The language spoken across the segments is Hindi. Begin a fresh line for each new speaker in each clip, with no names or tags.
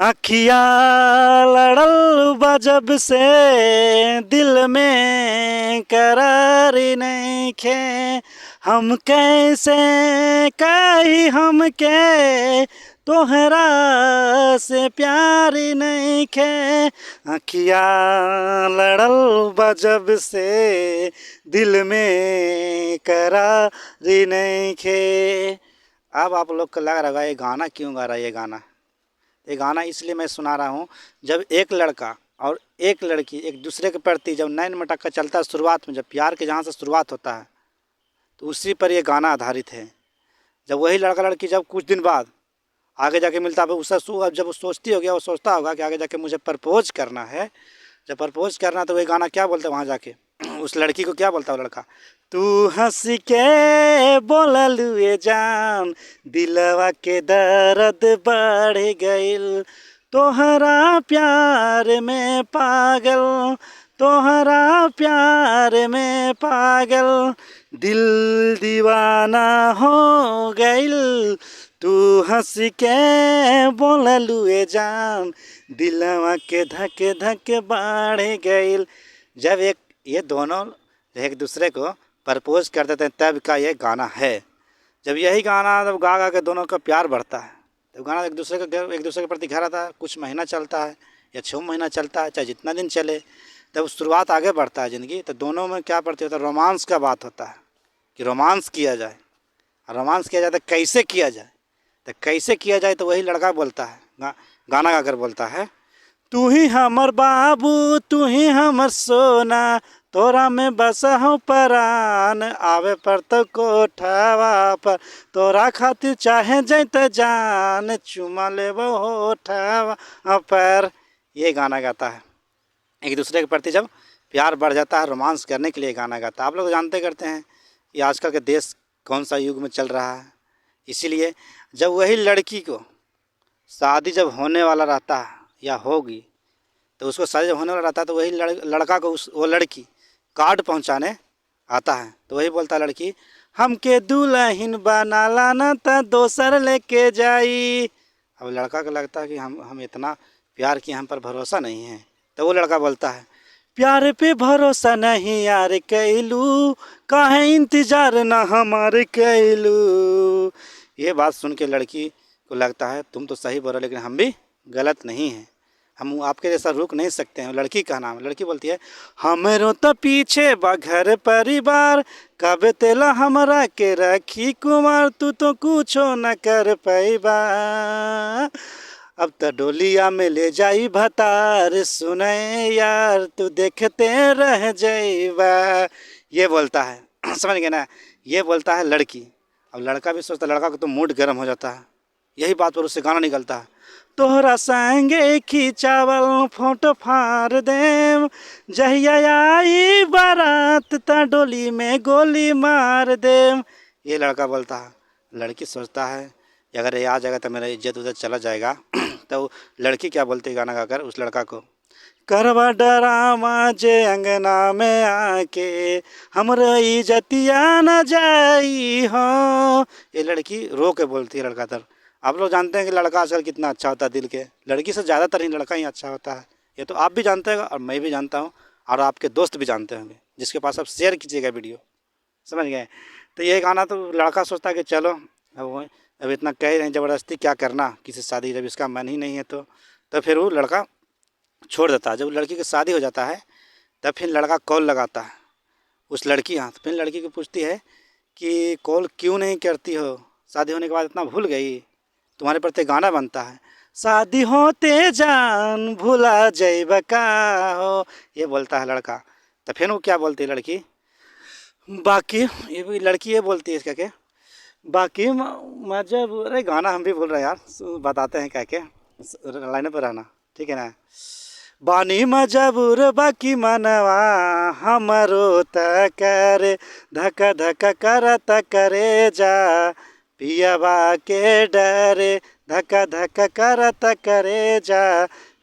अखिया लड़ल बा जब से दिल में करारी नइखे। हम कैसे कही हमके तोहरा से प्यारी नइखे। अखिया लड़ल बा जब से दिल में करारी नइखे। अब आप लोग को लग रहा है ये गाना क्यों गा रहा है। ये गाना इसलिए मैं सुना रहा हूँ, जब एक लड़का और एक लड़की एक दूसरे के प्रति जब नैन मटक्का चलता है शुरुआत में, जब प्यार के जहाँ से शुरुआत होता है तो उसी पर ये गाना आधारित है। जब वही लड़का लड़की जब कुछ दिन बाद आगे जाके मिलता है, उससे जब वो सोचती होगी, वो सोचता होगा कि आगे जाके मुझे प्रपोज करना है। जब प्रपोज करना है तो वही गाना क्या बोलता है वहाँ जाके, उस लड़की को क्या बोलता है वो लड़का, तू हंस के बोललुए जान दिलवा के दर्द बढ़ गइल। तोहरा प्यार में पागल, तोहरा प्यार में पागल, दिल दीवाना हो गइल। तू हंस के बोललुए जान दिलवा के धक धक बढ़ गइल। जब ये दोनों एक दूसरे को प्रपोज कर देते हैं तब का ये गाना है। जब यही गाना जब गा गा के दोनों का प्यार बढ़ता है, तो गाना एक दूसरे के प्रति घर आता है, कुछ महीना चलता है या 6 महीना चलता है, चाहे जितना दिन चले, तब शुरुआत आगे बढ़ता है ज़िंदगी। तो दोनों में क्या पड़ती होता है, रोमांस का बात होता है कि रोमांस किया जाए। रोमांस किया जाए तो कैसे किया जाए, तो कैसे किया जाए तो वही लड़का बोलता है, गाना गाकर बोलता है, तू ही हमर बाबू तू ही हमर सोना, तोरा में बसा हूँ परान, आवे पर तो कोठावा पर, तोरा खातिर चाहे जैत जान, चुमा लेबो होठावा पर। ये गाना गाता है। एक दूसरे के प्रति जब प्यार बढ़ जाता है, रोमांस करने के लिए गाना गाता है। आप लोग जानते करते हैं ये आजकल के देश कौन सा युग में चल रहा है। इसीलिए जब वही लड़की को शादी जब होने वाला रहता है या होगी, तो उसको शादी जब होने वाला रहता है तो वही लड़का को वो लड़की कार्ड पहुंचाने आता है। तो वही बोलता है लड़की, हमके दुल्हन बना लाना था दोसर लेके जाई। अब लड़का को लगता है कि हम इतना प्यार की हम पर भरोसा नहीं है। तो वो लड़का बोलता है, प्यार पे भरोसा नहीं यार कैलू, काहे इंतजार ना हमारे कैलू। ये बात सुन के लड़की को लगता है तुम तो सही बोल रहे, लेकिन हम भी गलत नहीं हैं, हम आपके जैसा रुक नहीं सकते हैं। लड़की का नाम, लड़की बोलती है, हमरो तो पीछे बा घर परिवार, कब तेला हमरा के रखी कुमार, तू तो कुछो न कर पैबा, अब तो डोलिया में ले जाई भतार, सुने यार तू देखते रह जाइबा। ये बोलता है समझ गए ना, ये बोलता है लड़की। अब लड़का भी सोचता, लड़का को तो मूड गर्म हो जाता है। यही बात पर उससे गाना निकलता है, तोहरा संगे खिंचावल फोटो फाड़ देम, जहिया आई बारात ता डोली में गोली मार देम। ये लड़का बोलता है। लड़की सोचता है अगर ये आ जाएगा तो मेरा इज्जत उज्जत चला जाएगा। तो लड़की क्या बोलती है गाना गाकर उस लड़का को, करवा डरामा जे अंगना में आके, हमरा इज्जतिया न जाई हो। ये लड़की रो के बोलती है लड़का तर। आप लोग जानते हैं कि लड़का आजकल कितना अच्छा होता है दिल के, लड़की से ज़्यादातर ही लड़का ही अच्छा होता है। ये तो आप भी जानते हैं और मैं भी जानता हूँ और आपके दोस्त भी जानते होंगे, जिसके पास आप शेयर कीजिएगा वीडियो, समझ गए। तो ये गाना तो लड़का सोचता है कि चलो अब इतना कह रहे हैं, ज़बरदस्ती क्या करना किसी शादी, जब इसका मन ही नहीं है तो फिर वो लड़का छोड़ देता है। जब लड़की की शादी हो जाता है तब फिर लड़का कॉल लगाता है उस लड़की यहाँ। फिर लड़की को पूछती है कि कॉल क्यों नहीं करती हो, शादी होने के बाद इतना भूल गई, तुम्हारे प्रति गाना बनता है, शादी होते जान भुला जइबा का हो। ये बोलता है लड़का। तो फिर वो क्या बोलती है लड़की, बाकी ये लड़की ये बोलती है इसका के बाकी जब, अरे गाना हम भी बोल रहे हैं यार, बताते हैं क्या क्या, लाइन पर रहना ठीक है ना। बानी मजबूर बाकी मनवा हमरो त करे, धक धक करत करे जा, पियावा के डरे, धक धक करत करे जा,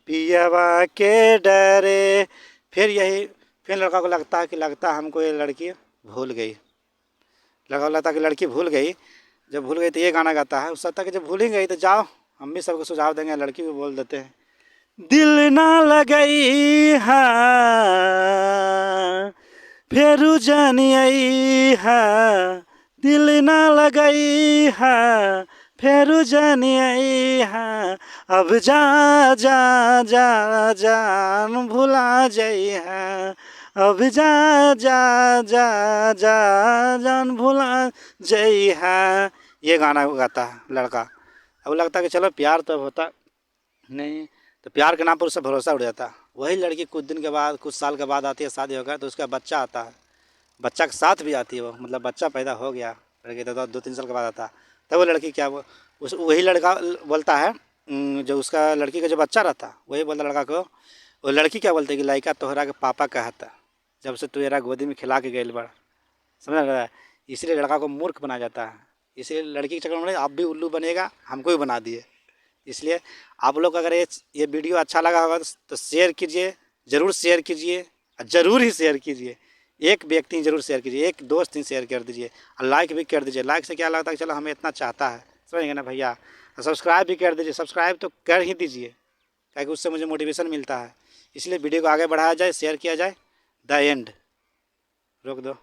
पियावा के डरे। फिर लड़का को लगता है कि हमको ये लड़की भूल गई, लड़का को लगता है कि लड़की भूल गई। जब भूल गई तो ये गाना गाता है, उससे कि जब भूल ही गई तो जाओ हम भी सबको सुझाव देंगे, लड़की को बोल देते हैं। दिल ना लगई हा फेरू जानी आई हा, दिल ना लगई हा फेरू जानी आई हा, अब जा जा जा जान भुला जाई हा, अब जा जा जा जा जान भुला जाई हा। ये गाना गाता है लड़का। अब लगता है कि चलो प्यार तो होता नहीं, तो प्यार के नाम पर उससे भरोसा उड़ जाता। वही लड़की कुछ दिन के बाद, कुछ साल के बाद आती है, शादी होगा तो उसका बच्चा आता है, बच्चा के साथ भी आती है वो, मतलब बच्चा पैदा हो गया लड़की तो 2-3 साल के बाद आता। तब वो लड़की क्या उस वही लड़का बोलता है, जो उसका लड़की का जो बच्चा रहता वही बोलता लड़का को, वो लड़की क्या बोलती है कि लड़का तोहरा के पापा कहता, जब से तू मेरा गोदी में खिला के गई बड़ा, समझ रहा है। इसलिए लड़का को मूर्ख बनाया जाता है, इसलिए लड़की के चक्कर में आप भी उल्लू बनेगा, हमको भी बना दिए। इसलिए आप लोग अगर ये वीडियो अच्छा लगा होगा तो शेयर कीजिए, ज़रूर शेयर कीजिए, ज़रूर ही शेयर कीजिए। एक व्यक्ति ज़रूर शेयर कीजिए, एक दोस्त ही शेयर कर दीजिए, और लाइक भी कर दीजिए। लाइक से क्या लगता है कि चलो हमें इतना चाहता है, समझेंगे ना भैया। सब्सक्राइब भी कर दीजिए, सब्सक्राइब तो कर ही दीजिए, ताकि उससे मुझे मोटिवेशन मिलता है। इसलिए वीडियो को आगे बढ़ाया जाए, शेयर किया जाए। द एंड रोक दो।